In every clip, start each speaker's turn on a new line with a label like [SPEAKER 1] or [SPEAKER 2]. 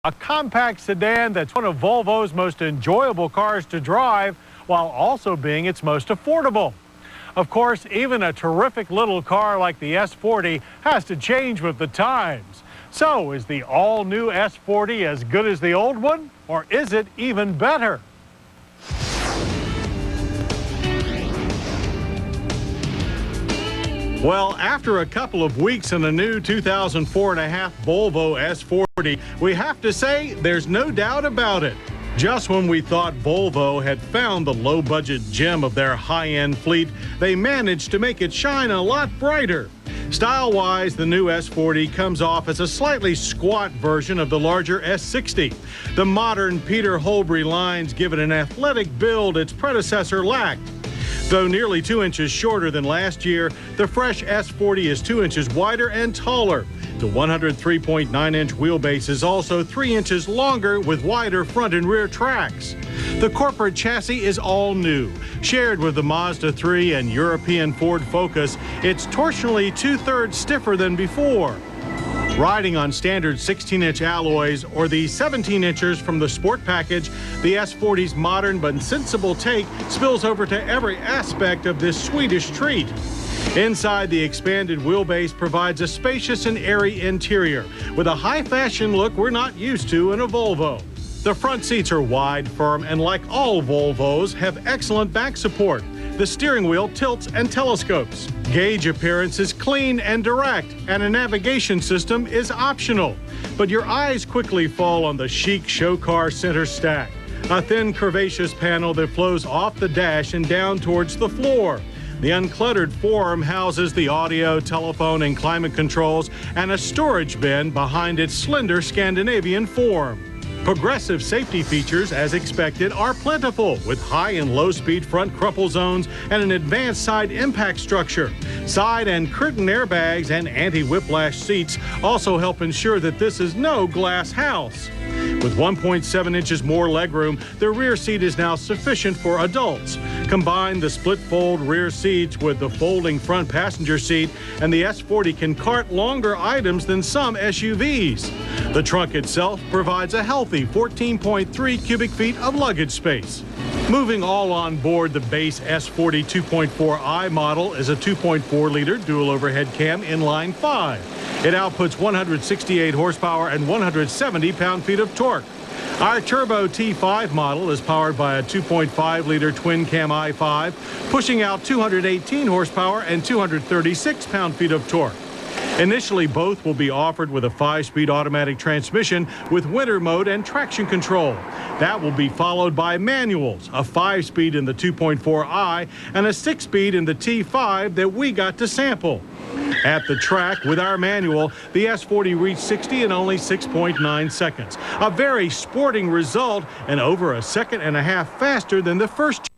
[SPEAKER 1] A compact sedan that's one of Volvo's most enjoyable cars to drive while also being its most affordable. Of course, even a terrific little car like the S40 has to change with the times. So is the all-new S40 as good as the old one, or is it even better? Well, after a couple of weeks in a new 2004.5 Volvo S40, we have to say there's no doubt about it. Just when we thought Volvo had found the low-budget gem of their high-end fleet, they managed to make it shine a lot brighter. Style-wise, the new S40 comes off as a slightly squat version of the larger S60. The modern Peter Holbury lines give it an athletic build its predecessor lacked. Though nearly 2 inches shorter than last year, the fresh S40 is 2 inches wider and taller. The 103.9-inch wheelbase is also 3 inches longer with wider front and rear tracks. The corporate chassis is all new. Shared with the Mazda 3 and European Ford Focus, it's torsionally 2/3 stiffer than before. Riding on standard 16-inch alloys or the 17-inchers from the Sport package, the S40's modern but sensible take spills over to every aspect of this Swedish treat. Inside, the expanded wheelbase provides a spacious and airy interior with a high-fashion look we're not used to in a Volvo. The front seats are wide, firm, and like all Volvos, have excellent back support. The steering wheel tilts and telescopes. Gauge appearance is clean and direct, and a navigation system is optional. But your eyes quickly fall on the chic show car center stack, a thin curvaceous panel that flows off the dash and down towards the floor. The uncluttered form houses the audio, telephone, and climate controls, and a storage bin behind its slender Scandinavian form. Progressive safety features, as expected, are plentiful, with high and low-speed front crumple zones and an advanced side impact structure. Side and curtain airbags and anti-whiplash seats also help ensure that this is no glass house. With 1.7 inches more legroom, the rear seat is now sufficient for adults. Combine the split-fold rear seats with the folding front passenger seat, and the S40 can cart longer items than some SUVs. The trunk itself provides a healthy 14.3 cubic feet of luggage space. Moving all on board, the base S40 2.4i model is a 2.4-liter dual overhead cam inline 5. It outputs 168 horsepower and 170 pound-feet of torque. Our turbo T5 model is powered by a 2.5-liter twin-cam i5, pushing out 218 horsepower and 236 pound-feet of torque. Initially, both will be offered with a 5-speed automatic transmission with winter mode and traction control. That will be followed by manuals, a 5-speed in the 2.4i and a 6-speed in the T5 that we got to sample. At the track, with our manual, the S40 reached 60 in only 6.9 seconds. A very sporting result and over a second and a half faster than the first.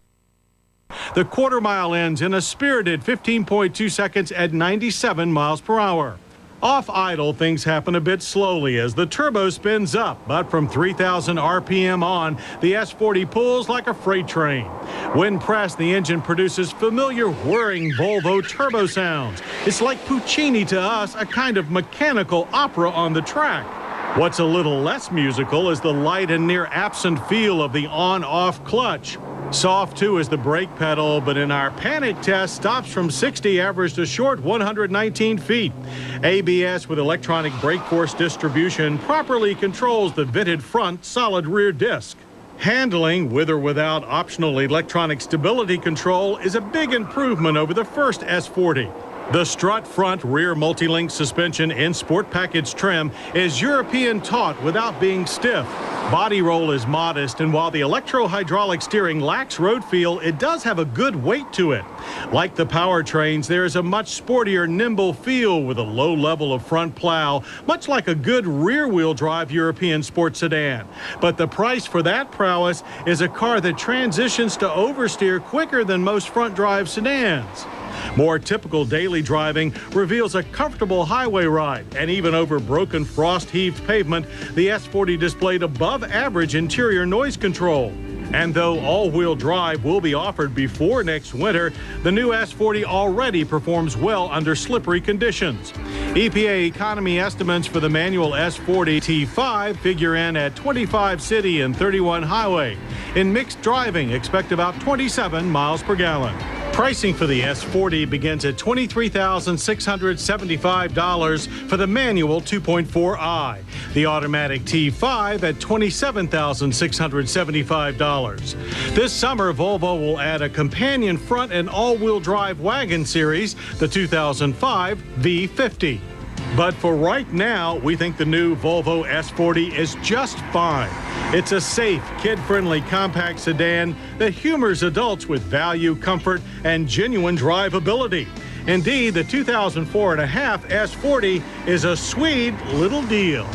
[SPEAKER 1] The quarter mile ends in a spirited 15.2 seconds at 97 miles per hour. Off idle, things happen a bit slowly as the turbo spins up, but from 3,000 RPM on, the S40 pulls like a freight train. When pressed, the engine produces familiar whirring Volvo turbo sounds. It's like Puccini to us, a kind of mechanical opera on the track. What's a little less musical is the light and near absent feel of the on-off clutch. Soft, too, is the brake pedal, but in our panic test, stops from 60, averaged a short 119 feet. ABS with electronic brake force distribution properly controls the vented front solid rear disc. Handling, with or without optional electronic stability control, is a big improvement over the first S40. The strut front rear multi-link suspension in Sport package trim is European taut without being stiff. Body roll is modest, and while the electro-hydraulic steering lacks road feel, it does have a good weight to it. Like the powertrains, there is a much sportier, nimble feel with a low level of front plow, much like a good rear-wheel drive European sport sedan. But the price for that prowess is a car that transitions to oversteer quicker than most front-drive sedans. More typical daily driving reveals a comfortable highway ride, and even over broken frost-heaved pavement, the S40 displayed above-average interior noise control. And though all-wheel drive will be offered before next winter, the new S40 already performs well under slippery conditions. EPA economy estimates for the manual S40 T5 figure in at 25 city and 31 highway. In mixed driving, expect about 27 miles per gallon. Pricing for the S40 begins at $23,675 for the manual 2.4i. The automatic T5 at $27,675. This summer, Volvo will add a companion front and all-wheel drive wagon series, the 2005 V50. But for right now, we think the new Volvo S40 is just fine. It's a safe, kid-friendly compact sedan that humors adults with value, comfort, and genuine drivability. Indeed, the 2004 S40 is a sweet little deal.